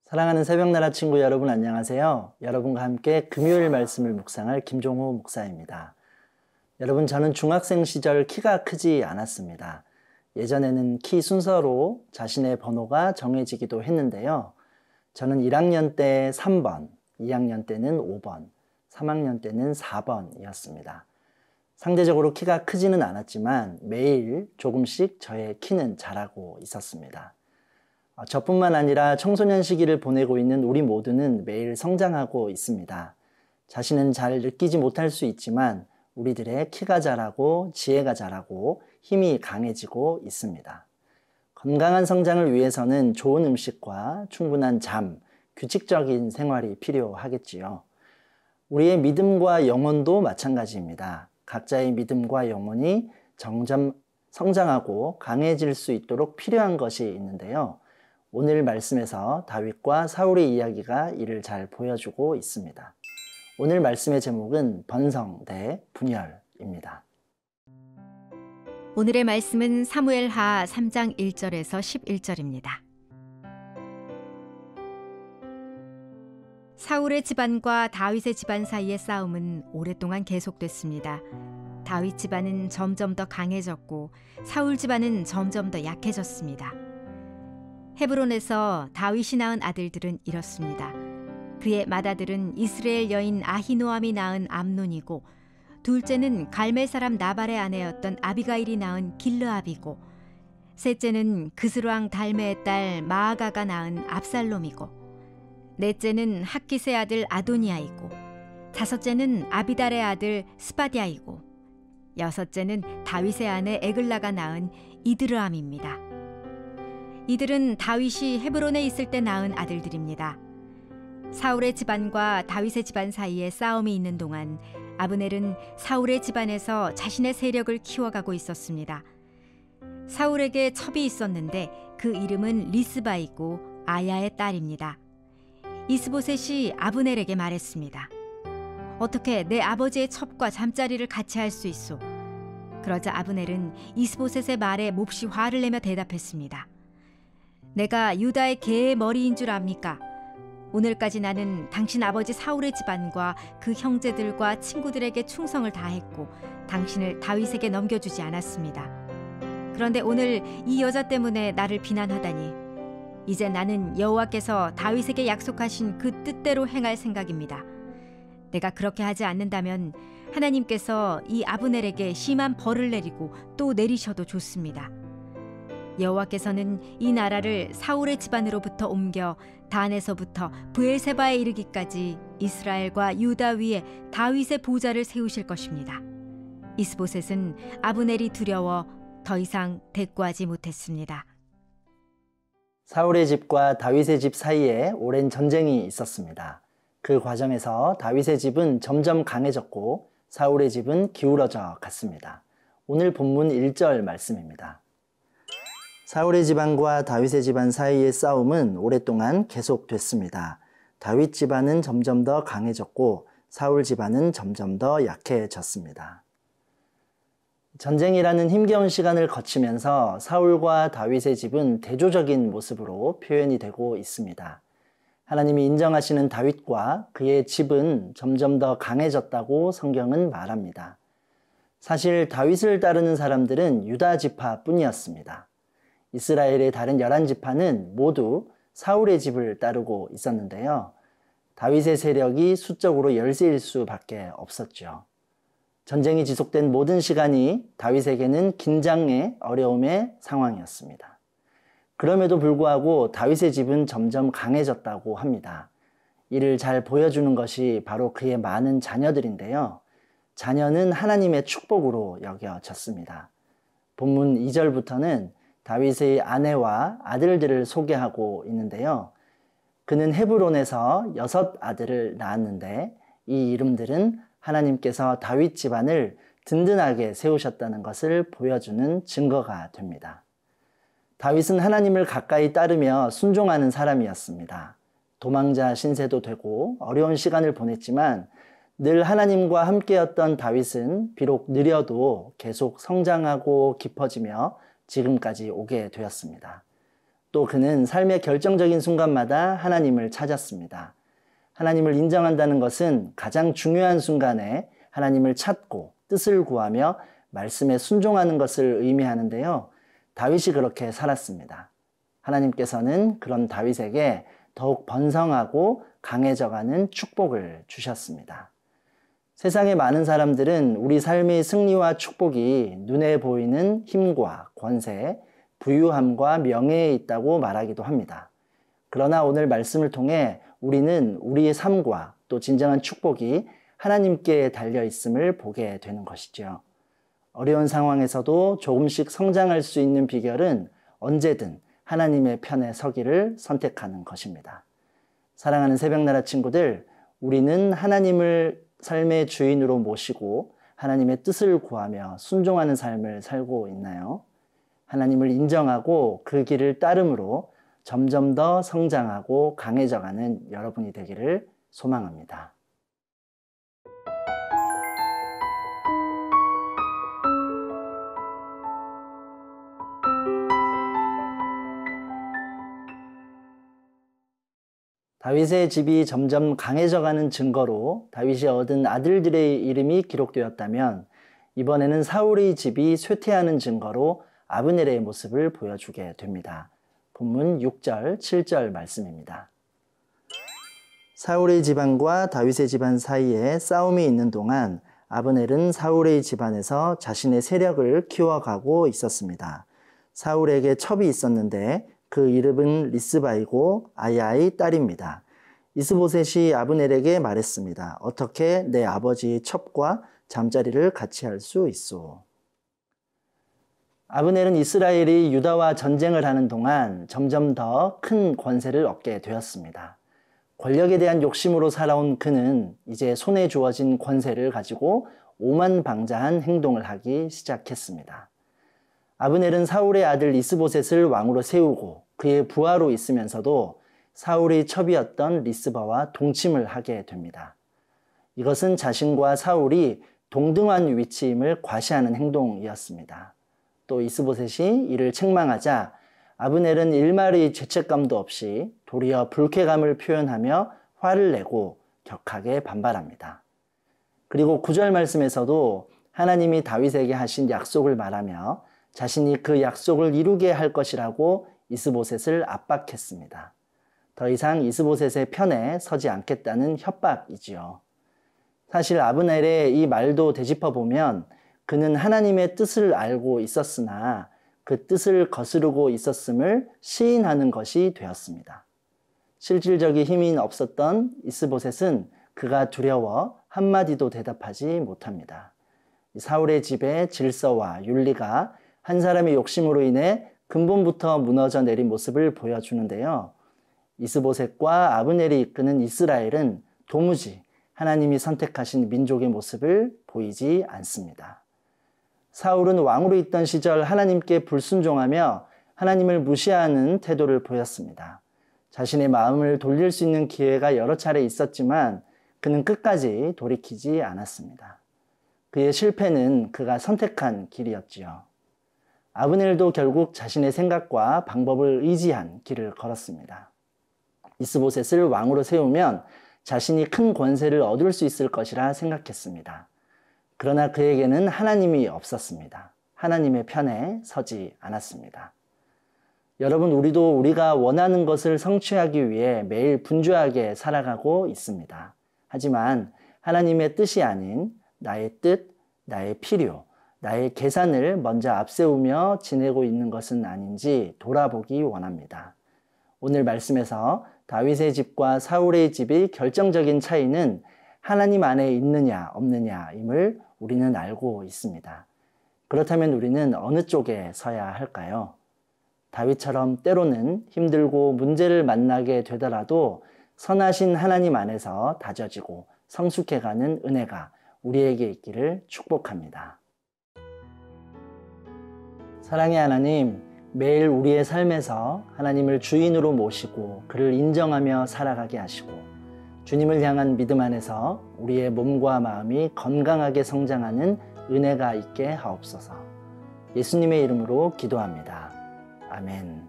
사랑하는 새벽나라 친구 여러분 안녕하세요. 여러분과 함께 금요일 말씀을 묵상할 김종호 목사입니다. 여러분, 저는 중학생 시절 키가 크지 않았습니다. 예전에는 키 순서로 자신의 번호가 정해지기도 했는데요. 저는 1학년 때 3번, 2학년 때는 5번, 3학년 때는 4번이었습니다. 상대적으로 키가 크지는 않았지만 매일 조금씩 저의 키는 자라고 있었습니다. 저뿐만 아니라 청소년 시기를 보내고 있는 우리 모두는 매일 성장하고 있습니다. 자신은 잘 느끼지 못할 수 있지만 우리들의 키가 자라고 지혜가 자라고 힘이 강해지고 있습니다. 건강한 성장을 위해서는 좋은 음식과 충분한 잠, 규칙적인 생활이 필요하겠지요. 우리의 믿음과 영혼도 마찬가지입니다. 각자의 믿음과 영혼이 점점 성장하고 강해질 수 있도록 필요한 것이 있는데요. 오늘 말씀에서 다윗과 사울의 이야기가 이를 잘 보여주고 있습니다. 오늘 말씀의 제목은 번성 대 분열입니다. 오늘의 말씀은 사무엘하 3장 1절에서 11절입니다. 사울의 집안과 다윗의 집안 사이의 싸움은 오랫동안 계속됐습니다. 다윗 집안은 점점 더 강해졌고 사울 집안은 점점 더 약해졌습니다. 헤브론에서 다윗이 낳은 아들들은 이렇습니다. 그의 맏아들은 이스라엘 여인 아히노암이 낳은 암논이고, 둘째는 갈멜 사람 나발의 아내였던 아비가일이 낳은 길르압이고, 셋째는 그스왕 달메의 딸 마아가가 낳은 압살롬이고, 넷째는 학기스의 아들 아도니아이고, 다섯째는 아비달의 아들 스바디아이고, 여섯째는 다윗의 아내 에글라가 낳은 이드르암입니다. 이들은 다윗이 헤브론에 있을 때 낳은 아들들입니다. 사울의 집안과 다윗의 집안 사이에 싸움이 있는 동안 아브넬은 사울의 집안에서 자신의 세력을 키워가고 있었습니다. 사울에게 첩이 있었는데 그 이름은 리스바이고 아야의 딸입니다. 이스보셋이 아브넬에게 말했습니다. 어떻게 내 아버지의 첩과 잠자리를 같이 할 수 있소? 그러자 아브넬은 이스보셋의 말에 몹시 화를 내며 대답했습니다. 내가 유다의 개의 머리인 줄 압니까? 오늘까지 나는 당신 아버지 사울의 집안과 그 형제들과 친구들에게 충성을 다했고 당신을 다윗에게 넘겨주지 않았습니다. 그런데 오늘 이 여자 때문에 나를 비난하다니, 이제 나는 여호와께서 다윗에게 약속하신 그 뜻대로 행할 생각입니다. 내가 그렇게 하지 않는다면 하나님께서 이 아브넬에게 심한 벌을 내리고 또 내리셔도 좋습니다. 여호와께서는 이 나라를 사울의 집안으로부터 옮겨 단에서부터 브엘세바에 이르기까지 이스라엘과 유다 위에 다윗의 보좌를 세우실 것입니다. 이스보셋은 아브넬이 두려워 더 이상 대꾸하지 못했습니다. 사울의 집과 다윗의 집 사이에 오랜 전쟁이 있었습니다. 그 과정에서 다윗의 집은 점점 강해졌고 사울의 집은 기울어져 갔습니다. 오늘 본문 1절 말씀입니다. 사울의 집안과 다윗의 집안 사이의 싸움은 오랫동안 계속됐습니다. 다윗 집안은 점점 더 강해졌고 사울 집안은 점점 더 약해졌습니다. 전쟁이라는 힘겨운 시간을 거치면서 사울과 다윗의 집은 대조적인 모습으로 표현이 되고 있습니다. 하나님이 인정하시는 다윗과 그의 집은 점점 더 강해졌다고 성경은 말합니다. 사실 다윗을 따르는 사람들은 유다 지파뿐이었습니다. 이스라엘의 다른 11지파는 모두 사울의 집을 따르고 있었는데요. 다윗의 세력이 수적으로 열세일 수밖에 없었죠. 전쟁이 지속된 모든 시간이 다윗에게는 긴장의 어려움의 상황이었습니다. 그럼에도 불구하고 다윗의 집은 점점 강해졌다고 합니다. 이를 잘 보여주는 것이 바로 그의 많은 자녀들인데요. 자녀는 하나님의 축복으로 여겨졌습니다. 본문 2절부터는 다윗의 아내와 아들들을 소개하고 있는데요. 그는 헤브론에서 6 아들을 낳았는데 이 이름들은 하나님께서 다윗 집안을 든든하게 세우셨다는 것을 보여주는 증거가 됩니다. 다윗은 하나님을 가까이 따르며 순종하는 사람이었습니다. 도망자 신세도 되고 어려운 시간을 보냈지만 늘 하나님과 함께였던 다윗은 비록 느려도 계속 성장하고 깊어지며 지금까지 오게 되었습니다. 또 그는 삶의 결정적인 순간마다 하나님을 찾았습니다. 하나님을 인정한다는 것은 가장 중요한 순간에 하나님을 찾고 뜻을 구하며 말씀에 순종하는 것을 의미하는데요. 다윗이 그렇게 살았습니다. 하나님께서는 그런 다윗에게 더욱 번성하고 강해져가는 축복을 주셨습니다. 세상의 많은 사람들은 우리 삶의 승리와 축복이 눈에 보이는 힘과 권세, 부유함과 명예에 있다고 말하기도 합니다. 그러나 오늘 말씀을 통해 우리는 우리의 삶과 또 진정한 축복이 하나님께 달려 있음을 보게 되는 것이죠. 어려운 상황에서도 조금씩 성장할 수 있는 비결은 언제든 하나님의 편에 서기를 선택하는 것입니다. 사랑하는 새벽나라 친구들, 우리는 하나님을 삶의 주인으로 모시고 하나님의 뜻을 구하며 순종하는 삶을 살고 있나요? 하나님을 인정하고 그 길을 따름으로 점점 더 성장하고 강해져가는 여러분이 되기를 소망합니다. 다윗의 집이 점점 강해져가는 증거로 다윗이 얻은 아들들의 이름이 기록되었다면 이번에는 사울의 집이 쇠퇴하는 증거로 아브넬의 모습을 보여주게 됩니다. 본문 6절, 7절 말씀입니다. 사울의 집안과 다윗의 집안 사이에 싸움이 있는 동안 아브넬은 사울의 집안에서 자신의 세력을 키워가고 있었습니다. 사울에게 첩이 있었는데 그 이름은 리스바이고 아야의 딸입니다. 이스보셋이 아브넬에게 말했습니다. 어떻게 내 아버지의 첩과 잠자리를 같이 할 수 있소? 아브넬은 이스라엘이 유다와 전쟁을 하는 동안 점점 더 큰 권세를 얻게 되었습니다. 권력에 대한 욕심으로 살아온 그는 이제 손에 주어진 권세를 가지고 오만방자한 행동을 하기 시작했습니다. 아브넬은 사울의 아들 이스보셋을 왕으로 세우고 그의 부하로 있으면서도 사울의 첩이었던 리스바와 동침을 하게 됩니다. 이것은 자신과 사울이 동등한 위치임을 과시하는 행동이었습니다. 또 이스보셋이 이를 책망하자 아브넬은 일말의 죄책감도 없이 도리어 불쾌감을 표현하며 화를 내고 격하게 반발합니다. 그리고 9절 말씀에서도 하나님이 다윗에게 하신 약속을 말하며 자신이 그 약속을 이루게 할 것이라고 이스보셋을 압박했습니다. 더 이상 이스보셋의 편에 서지 않겠다는 협박이지요. 사실 아브넬의 이 말도 되짚어보면 그는 하나님의 뜻을 알고 있었으나 그 뜻을 거스르고 있었음을 시인하는 것이 되었습니다. 실질적인 힘이 없었던 이스보셋은 그가 두려워 한마디도 대답하지 못합니다. 사울의 집의 질서와 윤리가 한 사람의 욕심으로 인해 근본부터 무너져 내린 모습을 보여주는데요. 이스보셋과 아브넬이 이끄는 이스라엘은 도무지 하나님이 선택하신 민족의 모습을 보이지 않습니다. 사울은 왕으로 있던 시절 하나님께 불순종하며 하나님을 무시하는 태도를 보였습니다. 자신의 마음을 돌릴 수 있는 기회가 여러 차례 있었지만 그는 끝까지 돌이키지 않았습니다. 그의 실패는 그가 선택한 길이었지요. 아브넬도 결국 자신의 생각과 방법을 의지한 길을 걸었습니다. 이스보셋을 왕으로 세우면 자신이 큰 권세를 얻을 수 있을 것이라 생각했습니다. 그러나 그에게는 하나님이 없었습니다. 하나님의 편에 서지 않았습니다. 여러분, 우리도 우리가 원하는 것을 성취하기 위해 매일 분주하게 살아가고 있습니다. 하지만 하나님의 뜻이 아닌 나의 뜻, 나의 필요, 나의 계산을 먼저 앞세우며 지내고 있는 것은 아닌지 돌아보기 원합니다. 오늘 말씀에서 다윗의 집과 사울의 집의 결정적인 차이는 하나님 안에 있느냐 없느냐임을 우리는 알고 있습니다. 그렇다면 우리는 어느 쪽에 서야 할까요? 다윗처럼 때로는 힘들고 문제를 만나게 되더라도 선하신 하나님 안에서 다져지고 성숙해가는 은혜가 우리에게 있기를 축복합니다. 사랑의 하나님, 매일 우리의 삶에서 하나님을 주인으로 모시고 그를 인정하며 살아가게 하시고 주님을 향한 믿음 안에서 우리의 몸과 마음이 건강하게 성장하는 은혜가 있게 하옵소서. 예수님의 이름으로 기도합니다. 아멘.